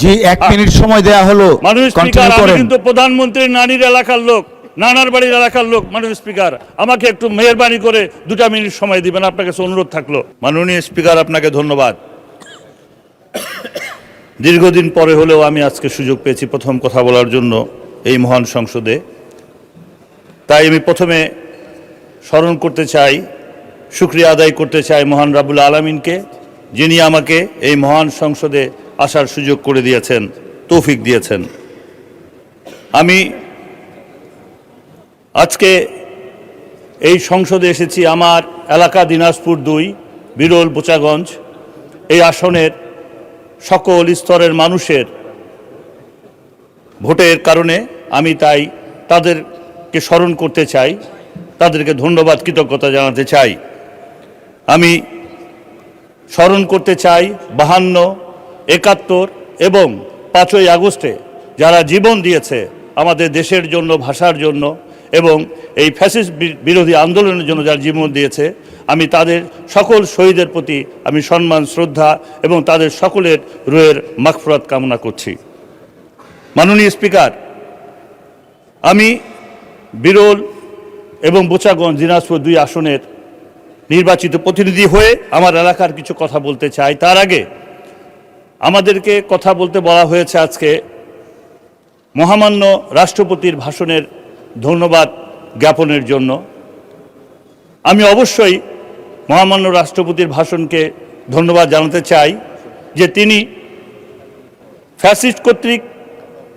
জি 1 minute সময় দেয়া হলো। মাননীয় স্পিকার, আমি কিন্তু প্রধানমন্ত্রীর নানির এলাকার লোক, নানার বাড়ির এলাকার লোক। মাননীয় স্পিকার, আমাকে একটু মেহেরবানি করে 2 মিনিট সময় দিবেন, আপনার কাছে অনুরোধ থাকলো। মাননীয় স্পিকার, আপনাকে ধন্যবাদ। দীর্ঘদিন পরে হলেও আমি আজকে সুযোগ পেয়েছি প্রথম কথা বলার জন্য এই মহান সংসদে। তাই আমি প্রথমে স্মরণ করতে চাই, শুকরিয়া আদায় করতে চাই মহান রাব্বুল আলামিনকে, যিনি আমাকে এই মহান সংসদে আসার সুযোগ করে দিয়েছেন, তৌফিক দিয়েছেন। আমি আজকে এই সংসদে এসেছি আমার এলাকা দিনাজপুর 2 বিরল বোচাগঞ্জ। এই আসনের সকল স্তরের মানুষের ভোটের কারণে আমি তাই তাদেরকে স্মরণ করতে চাই, তাদেরকে ধন্যবাদ কৃতজ্ঞতা জানাতে চাই। আমি স্মরণ করতে চাই 52, 71 এবং 5ই আগস্টে যারা জীবন দিয়েছে আমাদের দেশের জন্য, ভাষার জন্য এবং এই ফ্যাসিস্ট বিরোধী আন্দোলনের জন্য যারা জীবন দিয়েছে, আমি তাদের সকল শহীদের প্রতি আমি সম্মান, শ্রদ্ধা এবং তাদের সকলের রুহের মাগফিরাত কামনা করছি। মাননীয় স্পিকার, আমি বিরল এবং বোচাগঞ্জ দিনাজপুর 2 আসনের নির্বাচিত প্রতিনিধি হয়ে আমার এলাকার কিছু কথা বলতে চাই। তার আগে আমাদেরকে কথা বলতে বলা হয়েছে আজকে মহামান্য রাষ্ট্রপতির ভাষণের ধন্যবাদ জ্ঞাপনের জন্য। আমি অবশ্যই মহামান্য রাষ্ট্রপতির ভাষণকে ধন্যবাদ জানাতে চাই যে তিনি ফ্যাসিস্ট কর্তৃক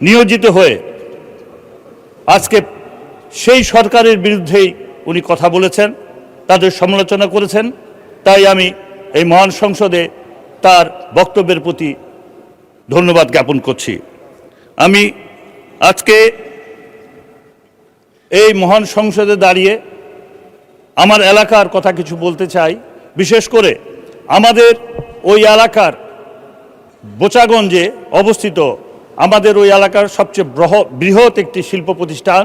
নিয়োজিত হয়ে আজকে সেই সরকারের বিরুদ্ধেই উনি কথা বলেছেন, তাদের সমালোচনা করেছেন। তাই আমি এই মহান সংসদে তার বক্তব্যের প্রতি ধন্যবাদ জ্ঞাপন করছি। আমি আজকে এই মহান সংসদে দাঁড়িয়ে আমার এলাকার কথা কিছু বলতে চাই। বিশেষ করে আমাদের ওই এলাকার বোচাগঞ্জে অবস্থিত আমাদের ওই এলাকার সবচেয়ে বৃহৎ একটি শিল্প প্রতিষ্ঠান,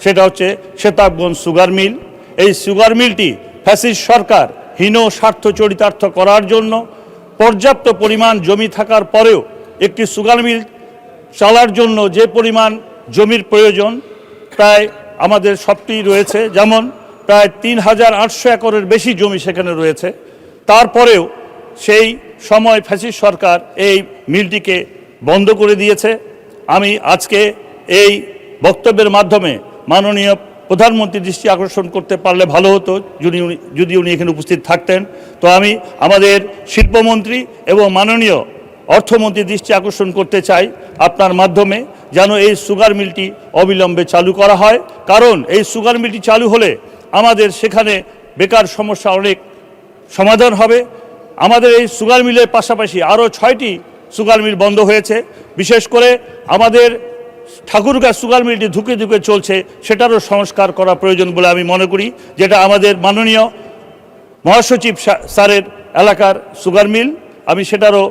সেটা হচ্ছে সেতাবগঞ্জ সুগার মিল। এই সুগার মিলটি ফ্যাসিস্ট সরকার হীন স্বার্থ চরিতার্থ করার জন্য পর্যাপ্ত পরিমাণ জমি থাকার পরেও একটি সুগার মিল চালার জন্য যে পরিমাণ জমির প্রয়োজন প্রায় আমাদের সবটি রয়েছে, যেমন প্রায় 3800 একরের বেশি জমি সেখানে রয়েছে। তারপরেও সেই সময় ফ্যাসিস্ট সরকার এই মিলটিকে বন্ধ করে দিয়েছে। আমি আজকে এই বক্তব্যের মাধ্যমে মাননীয় প্রধানমন্ত্রীর দৃষ্টি আকর্ষণ করতে পারলে ভালো হতো, যদি উনি এখানে উপস্থিত থাকতেন। তো আমি আমাদের শিল্পমন্ত্রী এবং মাননীয় অর্থমন্ত্রীর দৃষ্টি আকর্ষণ করতে চাই আপনার মাধ্যমে, যেন এই সুগার মিলটি অবিলম্বে চালু করা হয়। কারণ এই সুগার মিলটি চালু হলে আমাদের সেখানে বেকার সমস্যা অনেক সমাধান হবে। আমাদের এই সুগার মিলের পাশাপাশি আরও 6টি সুগার মিল বন্ধ হয়েছে। বিশেষ করে আমাদের ঠাকুরগাঁ সুগার মিলটি ধুকে ধুকে চলছে, সেটারও সংস্কার করা প্রয়োজন বলে আমি মনে করি, যেটা আমাদের মাননীয় মহাসচিব স্যারের এলাকার সুগার মিল। আমি সেটারও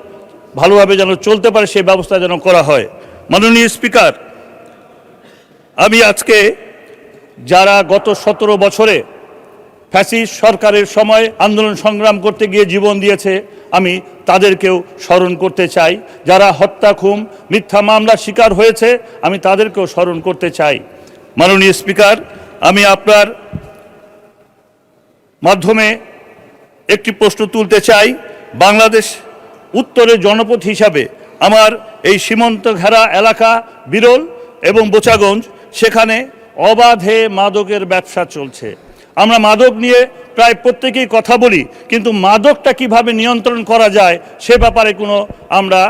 ভালোভাবে যেন চলতে পারে সেই ব্যবস্থা যেন করা হয়। মাননীয় স্পিকার, আমি আজকে যারা গত 17 বছরে ফ্যাসিস্ট সরকারের সময় আন্দোলন সংগ্রাম করতে গিয়ে জীবন দিয়েছে, আমি তাদেরকেও স্মরণ করতে চাই। যারা হত্যা, খুন, মিথ্যা মামলার শিকার হয়েছে, আমি তাদেরকেও স্মরণ করতে চাই। মাননীয় স্পিকার, আমি আপনার মাধ্যমে একটি প্রশ্ন তুলতে চাই। বাংলাদেশ উত্তরের জনপদ হিসাবে আমার এই সীমান্ত ঘেরা এলাকা বিরল এবং বোচাগঞ্জ, সেখানে অবাধে মাদকের ব্যবসা চলছে। আমরা মাদক নিয়ে প্রায় প্রত্যেকেই কথা বলি, কিন্তু মাদকটা কিভাবে নিয়ন্ত্রণ করা যায় সে ব্যাপারে কোনো আমরা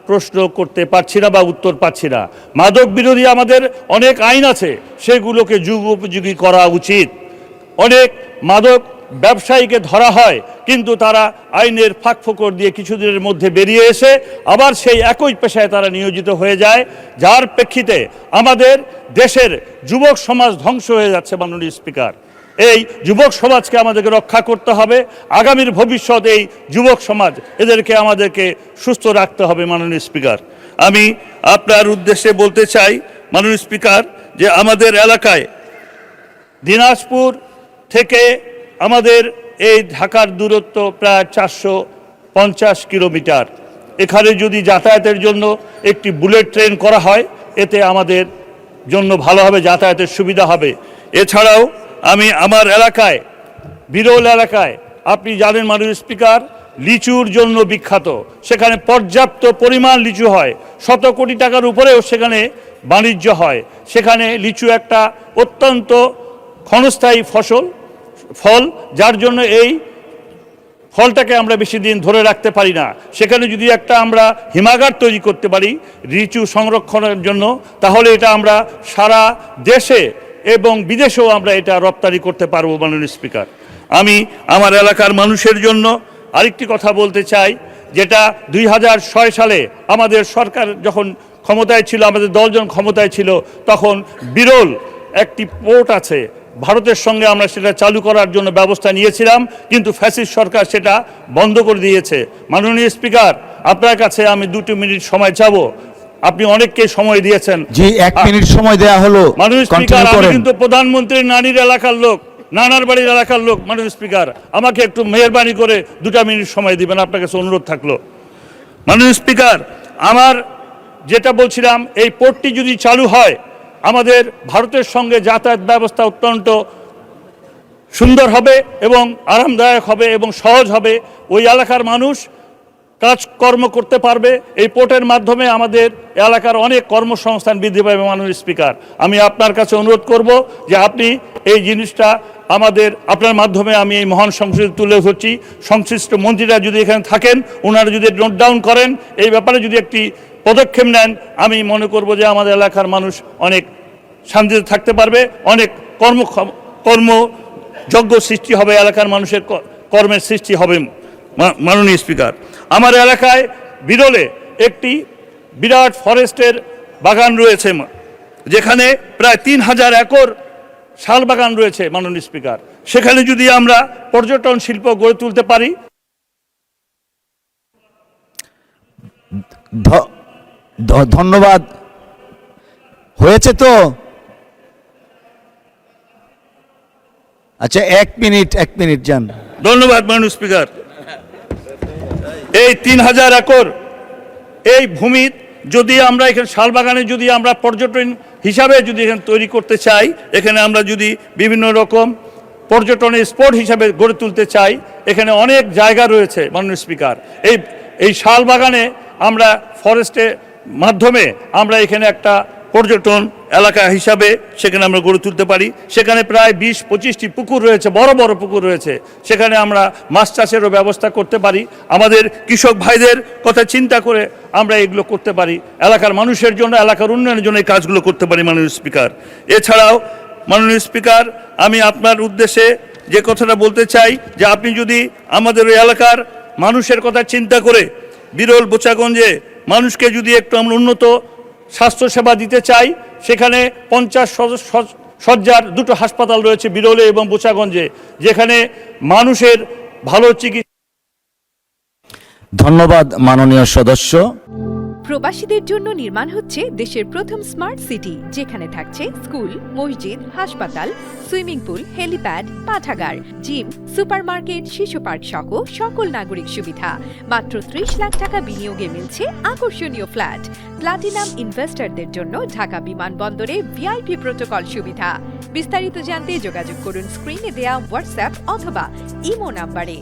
প্রশ্ন করতে পারছি না বা উত্তর পাচ্ছি না। মাদক বিরোধী আমাদের অনেক আইন আছে, সেগুলোকে যুগ উপযোগী করা উচিত। অনেক মাদক ব্যবসায়ীকে ধরা হয়, কিন্তু তারা আইনের ফাঁকফোকর দিয়ে কিছুদিনের মধ্যে বেরিয়ে এসে আবার সেই একই পেশায় তারা নিয়োজিত হয়ে যায়, যার প্রেক্ষিতে আমাদের দেশের যুবক সমাজ ধ্বংস হয়ে যাচ্ছে। মাননীয় স্পিকার, এই যুবক সমাজকে আমাদেরকে রক্ষা করতে হবে। আগামীর ভবিষ্যৎ এই যুবক সমাজ, এদেরকে আমাদেরকে সুস্থ রাখতে হবে। মাননীয় স্পিকার, আমি আপনার উদ্দেশ্যে বলতে চাই মাননীয় স্পিকার, যে আমাদের এলাকায় দিনাজপুর থেকে আমাদের এই ঢাকার দূরত্ব প্রায় 450 কিলোমিটার। এখানে যদি যাতায়াতের জন্য একটি বুলেট ট্রেন করা হয়, এতে আমাদের জন্য ভালো হবে, যাতায়াতের সুবিধা হবে। এছাড়াও আমি আমার এলাকায়, বিরল এলাকায়, আপনি জানেন মাননীয় স্পিকার, লিচুর জন্য বিখ্যাত। সেখানে পর্যাপ্ত পরিমাণ লিচু হয়, 100 কোটি টাকার উপরেও সেখানে বাণিজ্য হয়। সেখানে লিচু একটা অত্যন্ত ক্ষণস্থায়ী ফল, যার জন্য এই ফলটাকে আমরা বেশি দিন ধরে রাখতে পারি না। সেখানে যদি একটা আমরা হিমাগার তৈরি করতে পারি লিচু সংরক্ষণের জন্য, তাহলে এটা আমরা সারা দেশে এবং বিদেশেও আমরা এটা রপ্তানি করতে পারবো। মাননীয় স্পিকার, আমি আমার এলাকার মানুষের জন্য আরেকটি কথা বলতে চাই, যেটা 2006 সালে আমাদের সরকার যখন ক্ষমতায় ছিল, আমাদের দলজন ক্ষমতায় ছিল, তখন বিরল একটি পোর্ট আছে, ভারতের সঙ্গে আমরা সেটা চালু করার জন্য ব্যবস্থা নিয়েছিলাম, কিন্তু ফ্যাসিস্ট সরকার সেটা বন্ধ করে দিয়েছে। মাননীয় স্পিকার, আপনার কাছে আমি 2 মিনিট সময় চাবো, আপনি অনেককে সময় দিয়েছেন। জি, 1 মিনিট সময় দেয়া হলো। মাননীয় স্পিকার, আমি কিন্তু প্রধানমন্ত্রীর নানির এলাকার লোক, নানার বাড়ির এলাকার লোক। মাননীয় স্পিকার, আমাকে একটু মেহেরবানি করে 2 মিনিট সময় দিবেন, আপনার কাছে অনুরোধ থাকলো। মাননীয় স্পিকার, আমার যেটা বলছিলাম, এই পোর্টটি যদি চালু হয়, আমাদের ভারতের সঙ্গে যাতায়াত ব্যবস্থা অত্যন্ত সুন্দর হবে এবং আরামদায়ক হবে এবং সহজ হবে। ওই এলাকার মানুষ কাজকর্ম করতে পারবে। এই পোর্টের মাধ্যমে আমাদের এলাকার অনেক কর্মসংস্থান বৃদ্ধি পাবে। মাননীয় স্পিকার, আমি আপনার কাছে অনুরোধ করব যে আপনি এই জিনিসটা আপনার মাধ্যমে আমি এই মহান সংসদে তুলে ধরছি। সংশ্লিষ্ট মন্ত্রীরা যদি এখানে থাকেন, ওনারা যদি নোট ডাউন করেন, এই ব্যাপারে যদি একটি পদক্ষেপ নেন, আমি মনে করব যে আমাদের এলাকার মানুষ অনেক শান্তিতে থাকতে পারবে, অনেক কর্মযোগ্য সৃষ্টি হবে, এলাকার মানুষের কর্মের সৃষ্টি হবে। মাননীয় স্পিকার, আমার এলাকায় বিরলে একটি বিরাট ফরেস্টের বাগান রয়েছে, যেখানে প্রায় 3000 একর শাল বাগান রয়েছে। মাননীয় স্পিকার, সেখানে যদি আমরা পর্যটন শিল্প গড়ে তুলতে পারি। ধন্যবাদ। হয়েছে তো? আচ্ছা, 1 মিনিট যান। ধন্যবাদ মাননীয় স্পিকার। এই 3000 একর এই ভূমি যদি আমরা এখানে শাল বাগানে যদি আমরা পর্যটন হিসাবে যদি এখানে তৈরি করতে চাই, এখানে আমরা যদি বিভিন্ন রকম পর্যটনের স্পট হিসাবে গড়ে তুলতে চাই, এখানে অনেক জায়গা রয়েছে। মাননীয় স্পিকার, এই শাল বাগানে আমরা ফরেস্টের মাধ্যমে আমরা এখানে একটা পর্যটন এলাকা হিসাবে সেখানে আমরা গড়ে তুলতে পারি। সেখানে প্রায় 20-25টি পুকুর রয়েছে, বড় বড় পুকুর রয়েছে। সেখানে আমরা মাছ চাষেরও ব্যবস্থা করতে পারি। আমাদের কৃষক ভাইদের কথা চিন্তা করে আমরা এগুলো করতে পারি। এলাকার মানুষের জন্য, এলাকার উন্নয়নের জন্য এই কাজগুলো করতে পারি। মাননীয় স্পিকার, এছাড়াও মাননীয় স্পিকার, আমি আপনার উদ্দেশ্যে যে কথাটা বলতে চাই, যে আপনি যদি আমাদের ওই এলাকার মানুষের কথা চিন্তা করে বিরল বোচাগঞ্জে মানুষকে যদি একটু আমরা উন্নত স্বাস্থ্যসেবা দিতে চাই, সেখানে 50 শয্যার 2টো হাসপাতাল রয়েছে বিরলে এবং বোচাগঞ্জে, যেখানে মানুষের ভালো চিকিৎসা। ধন্যবাদ মাননীয় সদস্য। প্রবাসীদের জন্য নির্মাণ হচ্ছে দেশের প্রথম স্মার্ট সিটি, যেখানে থাকছে স্কুল, মসজিদ, হাসপাতাল, সুইমিং পুল, হেলিপ্যাড, পাঠাগার, জিম, সুপারমার্কেট, শিশু পার্ক সহ সকল নাগরিক সুবিধা। মাত্র 30 লাখ টাকা বিনিয়োগে মিলছে আকর্ষণীয় ফ্ল্যাট। প্লাটিনাম ইনভেস্টরদের জন্য ঢাকা বিমানবন্দরে ভিআইপি প্রোটোকল সুবিধা। বিস্তারিত জানতে যোগাযোগ করুন স্ক্রিনে দেয়া হোয়াটসঅ্যাপ অথবা ইমো নাম্বারে।